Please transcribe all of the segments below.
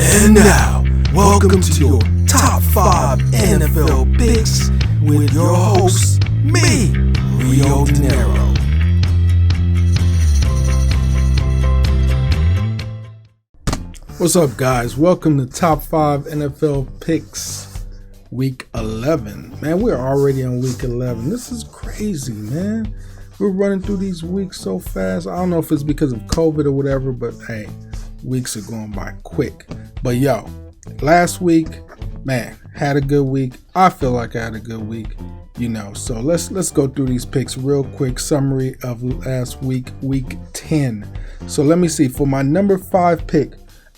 And now, welcome to your top 5 NFL picks with your host, me, Rio Dinero. What's up, guys? Welcome to Top 5 NFL Picks Week 11. Man, we're already on Week 11. This is crazy, man. We're running through these weeks so fast. I don't know if it's because of COVID or whatever, but hey, weeks are going by quick. But yo, last week, man, had a good week. I feel like I had a good week, so let's go through these picks real quick. Summary of last week, week 10. So let me see. For my number 5 pick,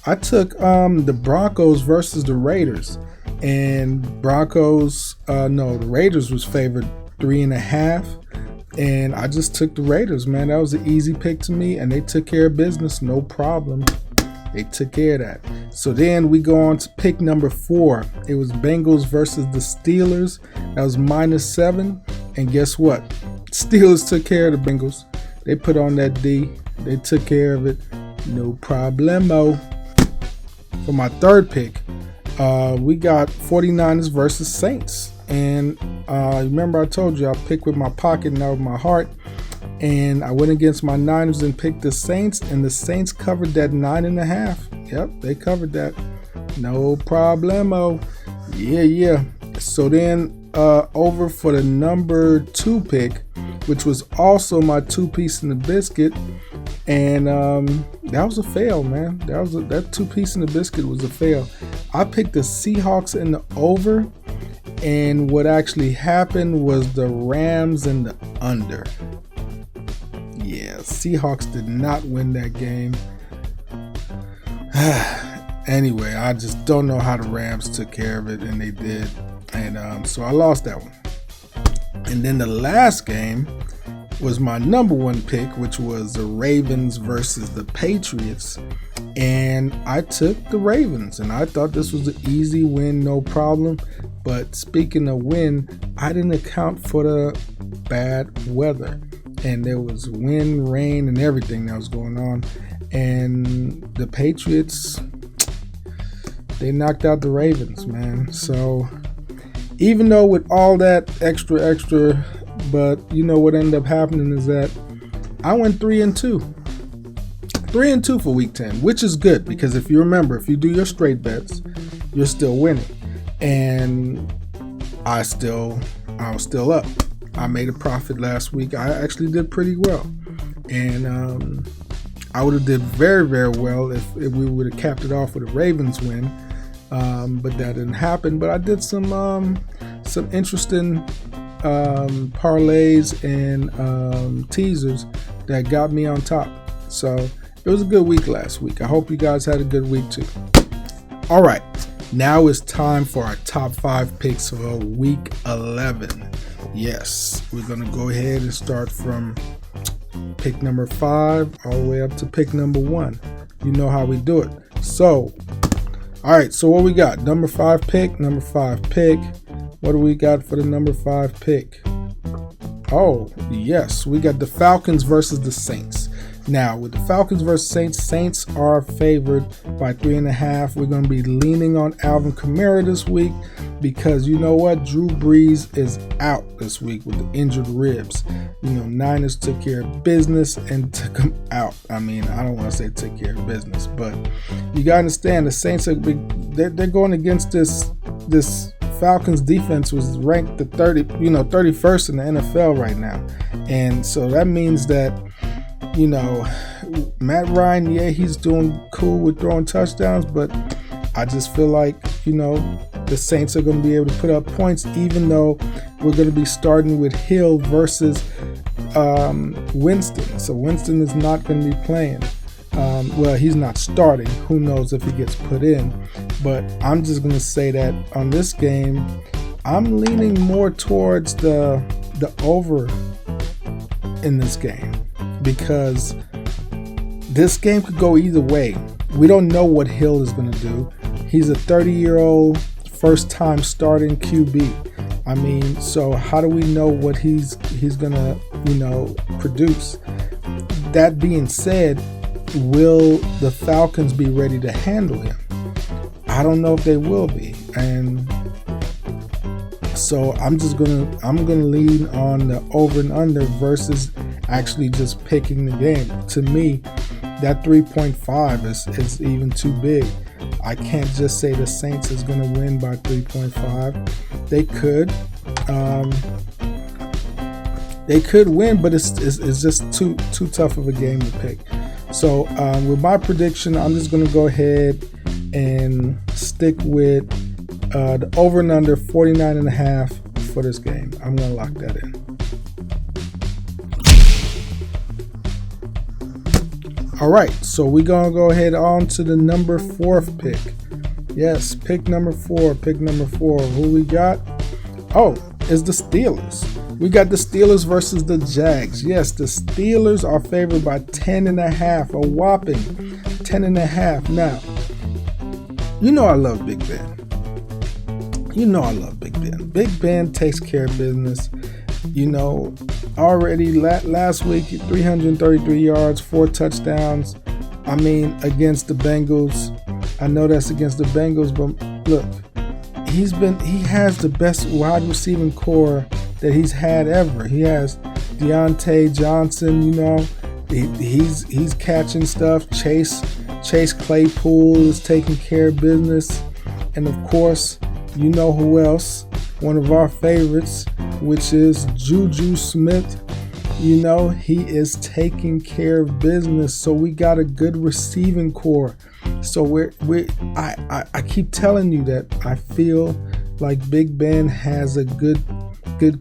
I took the Broncos versus the Raiders, and the Raiders was favored 3.5, and I just took the Raiders, man. That was an easy pick to me, and they took care of business, no problem. They took care of that. So then we go on to pick number 4. It was Bengals versus the Steelers. That was -7, and guess what? Steelers took care of the Bengals. They put on that D. They took care of it, no problemo. For my third pick, we got 49ers versus Saints. And remember I told you I picked with my pocket, not with my heart. And I went against my Niners and picked the Saints. And the Saints covered that 9.5. Yep, they covered that. No problemo. Yeah. So then over for the number 2 pick, which was also my 2-piece in the biscuit. And that was a fail, man. That 2-piece in the biscuit was a fail. I picked the Seahawks in the over, and what actually happened was the Rams in the under. Yeah, Seahawks did not win that game. Anyway, I just don't know how the Rams took care of it, and they did. And so I lost that one. And then the last game was my number 1 pick, which was the Ravens versus the Patriots, and I took the Ravens, and I thought this was an easy win, no problem. But speaking of win, I didn't account for the bad weather, and there was wind, rain, and everything that was going on, and the Patriots, they knocked out the Ravens, man. So even though with all that extra, but what ended up happening is that I went 3-2. 3-2 for week 10, which is good because if you remember, if you do your straight bets, you're still winning. And I was still up. I made a profit last week. I actually did pretty well. And I would have did very, very well if we would have capped it off with a Ravens win. But that didn't happen. But I did some interesting parlays and teasers that got me on top. So it was a good week last week. I hope you guys had a good week too. All right, now it's time for our top 5 picks for week 11. Yes, we're gonna go ahead and start from pick number 5 all the way up to pick number 1. You know how we do it. So all right, so what we got? Number 5 pick. What do we got for the number 5 pick? Oh, yes, we got the Falcons versus the Saints. Now, with the Falcons versus Saints are favored by 3.5. We're going to be leaning on Alvin Kamara this week because you know what? Drew Brees is out this week with the injured ribs. Niners took care of business and took him out. I mean, I don't want to say took care of business, but you got to understand the Saints they're going against this Falcons defense was ranked the 31st in the NFL right now. And so that means that, Matt Ryan, yeah, he's doing cool with throwing touchdowns, but I just feel like, the Saints are going to be able to put up points, even though we're going to be starting with Hill versus Winston. So Winston is not going to be playing. Well, he's not starting. Who knows if he gets put in. But I'm just going to say that on this game, I'm leaning more towards the over in this game because this game could go either way. We don't know what Hill is going to do. He's a 30-year-old first-time starting QB. I mean, so how do we know what he's going to, produce? That being said, will the Falcons be ready to handle him? I don't know if they will be. And so I'm gonna lean on the over and under versus actually just picking the game. To me, that 3.5 is even too big. I can't just say the Saints is gonna win by 3.5. They could win, but it's just too tough of a game to pick. So with my prediction, I'm just gonna go ahead and stick with the over and under 49.5 for this game. I'm gonna lock that in. All right, so we're gonna go ahead on to the number 4th pick. Yes, pick number 4. Who we got? Oh, it's the Steelers. We got the Steelers versus the Jags. Yes, the Steelers are favored by 10.5, a whopping 10.5. Now, you know I love Big Ben. Big Ben takes care of business. You know, already last week, 333 yards, 4 touchdowns. I mean, against the Bengals. I know that's against the Bengals, but look, he has the best wide receiving core that he's had ever. He has Deontay Johnson, you know, he's catching stuff. Chase Claypool is taking care of business. And of course, you know who else? One of our favorites, which is Juju Smith. You know, he is taking care of business. So we got a good receiving core. So I keep telling you that I feel like Big Ben has a good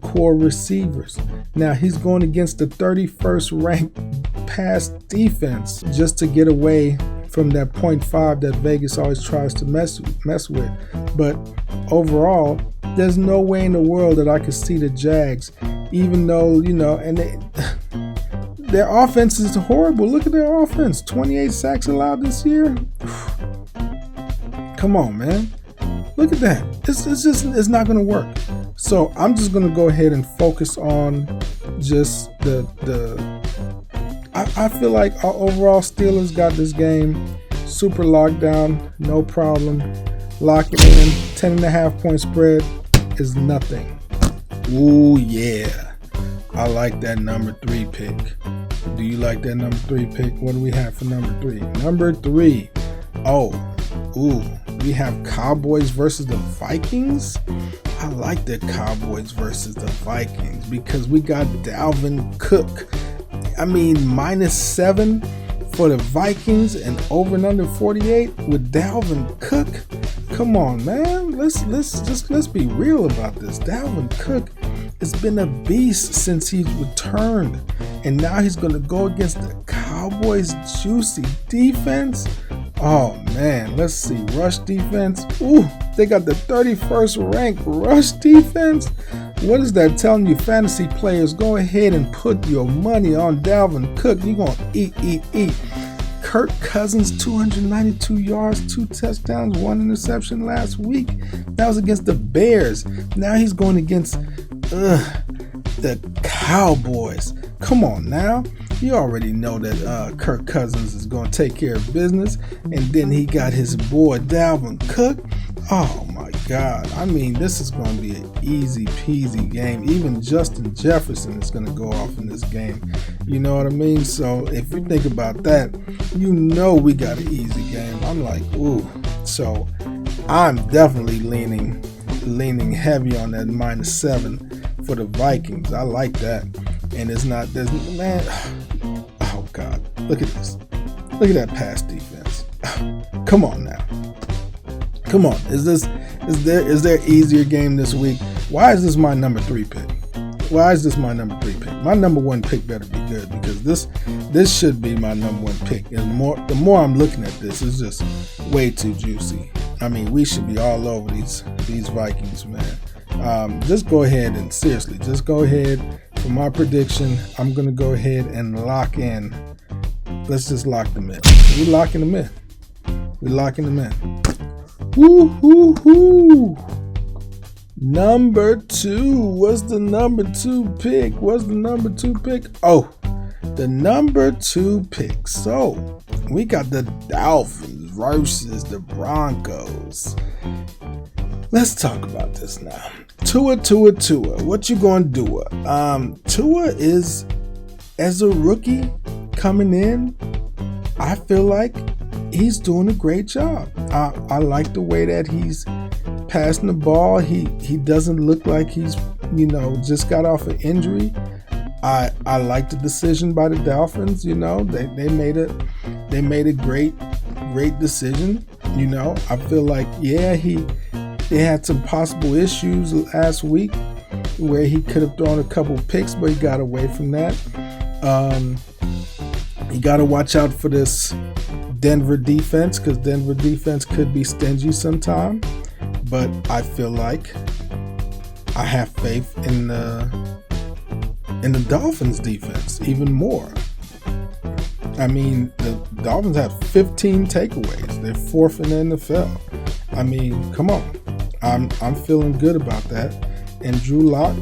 core receivers. Now he's going against the 31st ranked pass defense just to get away from that 0.5 that Vegas always tries to mess with. But overall, there's no way in the world that I could see the Jags, even though, you know, and their offense is horrible. Look at their offense. 28 sacks allowed this year. Come on, man. Look at that. It's not going to work. So I'm just going to go ahead and focus on just I feel like our overall Steelers got this game super locked down, no problem. Lock it in. 10.5 point spread is nothing. Ooh, yeah. I like that number 3 pick. Do you like that number 3 pick? What do we have for number 3? Number 3. We have Cowboys versus the Vikings. I like the Cowboys versus the Vikings because we got Dalvin Cook. I mean, -7 for the Vikings and over and under 48 with Dalvin Cook. Come on, man. Let's be real about this. Dalvin Cook has been a beast since he's returned, and now he's going to go against the Cowboys' juicy defense. Oh man, let's see. Rush defense. Ooh, they got the 31st ranked rush defense. What is that telling you, fantasy players? Go ahead and put your money on Dalvin Cook. You're going to eat. Kirk Cousins, 292 yards, 2 touchdowns, 1 interception last week. That was against the Bears. Now he's going against the Cowboys. Come on now. You already know that Kirk Cousins is going to take care of business. And then he got his boy Dalvin Cook. Oh my God. I mean, this is going to be an easy peasy game. Even Justin Jefferson is going to go off in this game. You know what I mean? So if you think about that, you know we got an easy game. I'm like, ooh. So I'm definitely leaning heavy on that -7 for the Vikings. I like that. And man, oh God, look at this. Look at that pass defense. Come on now. Come on. Is there easier game this week? Why is this my number 3 pick? Why is this my number 3 pick? My number 1 pick better be good because this should be my number 1 pick. And the more I'm looking at this, it's just way too juicy. I mean, we should be all over these Vikings, man. Just go ahead and seriously, just go ahead. For my prediction, I'm going to go ahead and lock in. Let's just lock them in. We're locking them in. Woo-hoo-hoo. Number 2. What's the number 2 pick? Oh, the number 2 pick. So, we got the Dolphins versus the Broncos. Let's talk about this now. Tua. What you gonna do? Tua is, as a rookie coming in, I feel like he's doing a great job. I like the way that he's passing the ball. He doesn't look like he's, just got off an injury. I like the decision by the Dolphins. They made a great decision. I feel like, they had some possible issues last week where he could have thrown a couple picks, but he got away from that. You got to watch out for this Denver defense, because Denver defense could be stingy sometime. But I feel like I have faith in the Dolphins defense even more. I mean, the Dolphins have 15 takeaways. They're fourth in the NFL. I mean, come on. I'm feeling good about that. And Drew Lock,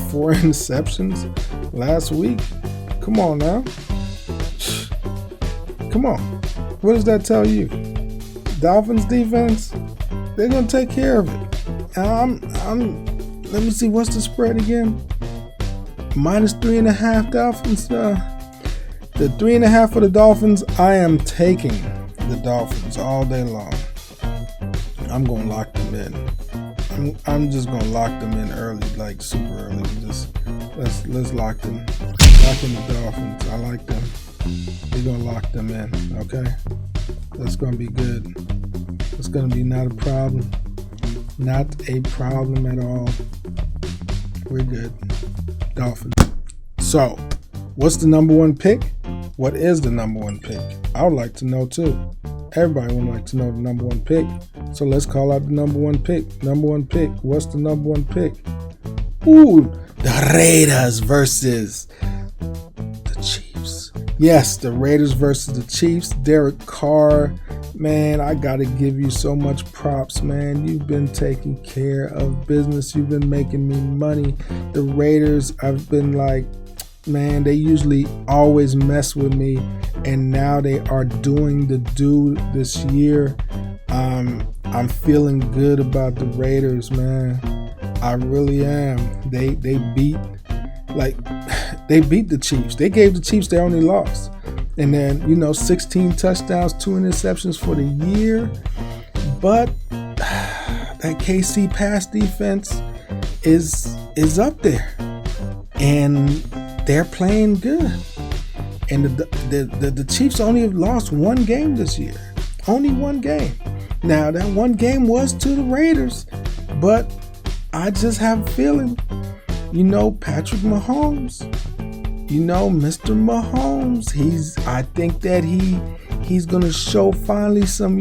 4 interceptions last week. Come on now. Come on. What does that tell you? Dolphins defense, they're gonna take care of it. Let me see, what's the spread again? -3.5 Dolphins. The 3.5 for the Dolphins. I am taking the Dolphins all day long. I'm gonna lock them in. I'm just gonna lock them in early, like super early. Let's lock them. Lock in the Dolphins. I like them. We're gonna lock them in. Okay, that's gonna be good. It's gonna be not a problem. Not a problem at all. We're good. Dolphins. So, what's the number one pick? What is the number one pick? I would like to know too. Everybody would like to know the number one pick. So let's call out the number one pick. Number one pick. What's the number one pick? Ooh, the Raiders versus the Chiefs. Yes, the Raiders versus the Chiefs. Derek Carr. Man, I got to give you so much props, man. You've been taking care of business. You've been making me money. The Raiders, I've been like, man, they usually always mess with me, and now they are doing the do this year. I'm feeling good about the Raiders, man. I really am. They beat the Chiefs. They gave the Chiefs their only loss. And then, 16 touchdowns, 2 interceptions for the year. But that KC pass defense is up there. And they're playing good. And the Chiefs only have lost one game this year. Only one game. Now, that one game was to the Raiders. But I just have a feeling, Patrick Mahomes, Mr. Mahomes, I think that he's going to show finally some,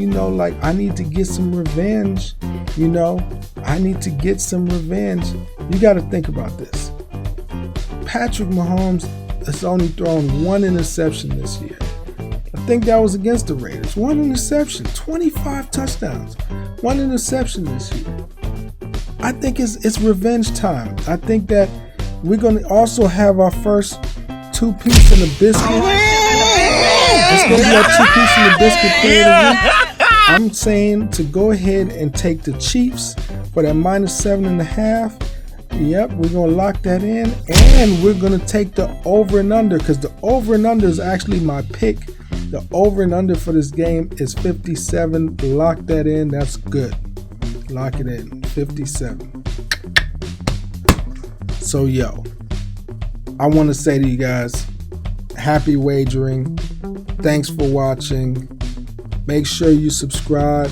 I need to get some revenge. I need to get some revenge. You got to think about this. Patrick Mahomes has only thrown 1 interception this year. I think that was against the Raiders. 1 interception, 25 touchdowns, 1 interception this year. I think it's revenge time. I think that we're going to also have our first 2-piece in the biscuit. It's going to be our 2-piece in the biscuit period of week. I'm saying to go ahead and take the Chiefs for that -7.5. Yep, we're going to lock that in. And we're going to take the over and under, because the over and under is actually my pick. The over and under for this game is 57. Lock that in. That's good. Lock it in. 57. So, I want to say to you guys, happy wagering. Thanks for watching. Make sure you subscribe.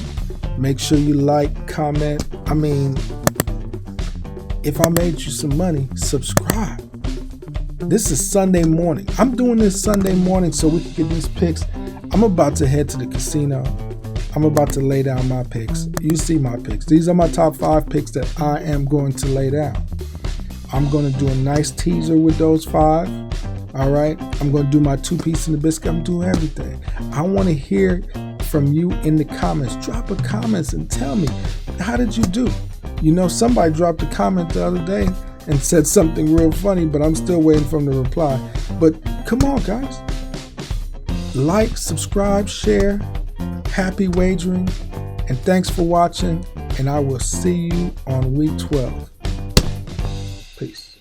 Make sure you like, comment. I mean, if I made you some money, subscribe. This is Sunday morning. I'm doing this Sunday morning so we can get these picks. I'm about to head to the casino. I'm about to lay down my picks. You see my picks. These are my top 5 picks that I am going to lay down. I'm going to do a nice teaser with those 5. All right. I'm going to do my 2-piece in the biscuit. I'm doing everything. I want to hear from you in the comments. Drop a comment and tell me, how did you do? Somebody dropped a comment the other day and said something real funny, but I'm still waiting for them to reply. But come on, guys. Like, subscribe, share. Happy wagering, and thanks for watching, and I will see you on week 12. Peace.